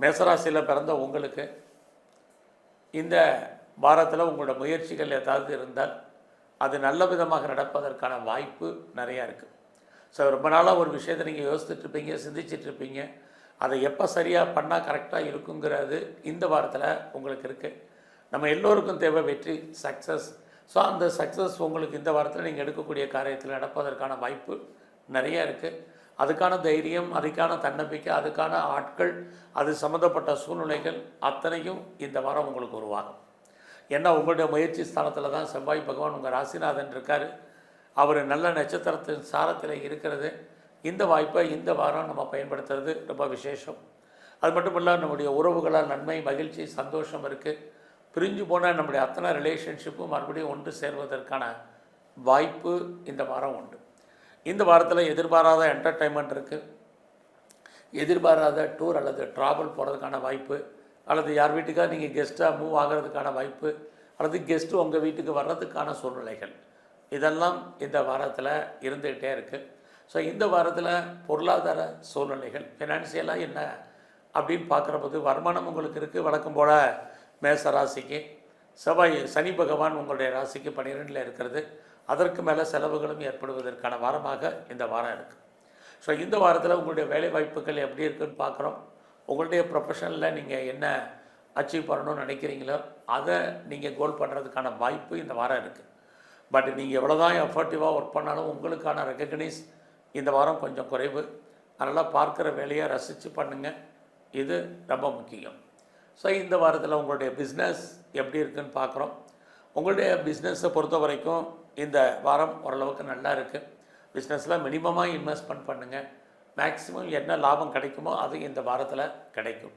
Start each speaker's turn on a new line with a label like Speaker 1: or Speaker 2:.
Speaker 1: மேசராசியில் பிறந்த உங்களுக்கு இந்த வாரத்தில் உங்களோட முயற்சிகள் ஏதாவது இருந்தால் அது நல்ல விதமாக நடப்பதற்கான வாய்ப்பு நிறையா இருக்குது. ஸோ ரொம்ப நாளாக ஒரு விஷயத்தை நீங்கள் யோசிச்சுட்ருப்பீங்க, சிந்திச்சிட்ருப்பீங்க. அதை எப்போ சரியாக பண்ணால் கரெக்டாக இருக்குங்கிறது இந்த வாரத்தில் உங்களுக்கு இருக்குது. நம்ம எல்லோருக்கும் தேவை வெற்றி, சக்ஸஸ். ஸோ அந்த சக்ஸஸ் உங்களுக்கு இந்த வாரத்தில் நீங்கள் எடுக்கக்கூடிய காரியத்தில் நடப்பதற்கான வாய்ப்பு நிறையா இருக்குது. அதுக்கான தைரியம், அதுக்கான தன்னம்பிக்கை, அதுக்கான ஆட்கள், அது சம்மந்தப்பட்ட சூழ்நிலைகள் அத்தனையும் இந்த வாரம் உங்களுக்கு உருவாகும். ஏன்னா உங்களுடைய முயற்சி ஸ்தானத்தில் தான் செவ்வாய் பகவான் உங்கள் ராசிநாதன் இருக்கார். அவர் நல்ல நட்சத்திரத்தின் சாரத்தில் இருக்கிறது. இந்த வாய்ப்பை இந்த வாரம் நம்ம பயன்படுத்துறது ரொம்ப விசேஷம். அது மட்டும் இல்லை, நம்முடைய உறவுகளால் நன்மை, மகிழ்ச்சி, சந்தோஷம் இருக்குது. பிரிஞ்சு போன நம்முடைய அத்தனை ரிலேஷன்ஷிப்பும் மறுபடியும் ஒன்று சேர்வதற்கான வாய்ப்பு இந்த வாரம் உண்டு. இந்த வாரத்தில் எதிர்பாராத என்டர்டைன்மெண்ட் இருக்குது. எதிர்பாராத டூர் அல்லது ட்ராவல் போகிறதுக்கான வாய்ப்பு, அல்லது யார் வீட்டுக்காக நீங்கள் கெஸ்ட்டாக மூவ் ஆகிறதுக்கான வாய்ப்பு, அல்லது கெஸ்ட்டு உங்கள் வீட்டுக்கு வர்றதுக்கான சூழ்நிலைகள், இதெல்லாம் இந்த வாரத்தில் இருந்துக்கிட்டே இருக்குது. ஸோ இந்த வாரத்தில் பொருளாதார சூழ்நிலைகள், ஃபினான்சியலாக என்ன அப்படின்னு பார்க்குறபோது வருமானம் உங்களுக்கு இருக்குது. வழக்கம் போல் மேச ராசிக்கு சனி பகவான் உங்களுடைய ராசிக்கு 12 இருக்கிறது. அதற்கு மேலே செலவுகளும் ஏற்படுவதற்கான வாரமாக இந்த வாரம் இருக்குது. ஸோ இந்த வாரத்தில் உங்களுடைய வேலை வாய்ப்புகள் எப்படி இருக்குதுன்னு பார்க்குறோம். உங்களுடைய ப்ரொஃபஷனில் நீங்கள் என்ன அச்சீவ் பண்ணணும்னு நினைக்கிறீங்களோ அதை நீங்கள் கோல் பண்ணுறதுக்கான வாய்ப்பு இந்த வாரம் இருக்குது. பட் நீங்கள் எவ்வளோ தான் எஃபர்ட்டிவாக ஒர்க் பண்ணாலும் உங்களுக்கான ரெக்கக்னைஸ் இந்த வாரம் கொஞ்சம் குறைவு. அதனால் பார்க்குற வேலையை ரசித்து பண்ணுங்கள், இது ரொம்ப முக்கியம். ஸோ இந்த வாரத்தில் உங்களுடைய பிஸ்னஸ் எப்படி இருக்குதுன்னு பார்க்குறோம். உங்களுடைய பிஸ்னஸை பொறுத்த வரைக்கும் இந்த வாரம் ஓரளவுக்கு நல்லா இருக்குது. பிஸ்னஸில் மினிமமாக இன்வெஸ்ட்மெண்ட் பண்ணுங்கள். மேக்ஸிமம் என்ன லாபம் கிடைக்குமோ அது இந்த வாரத்தில் கிடைக்கும்.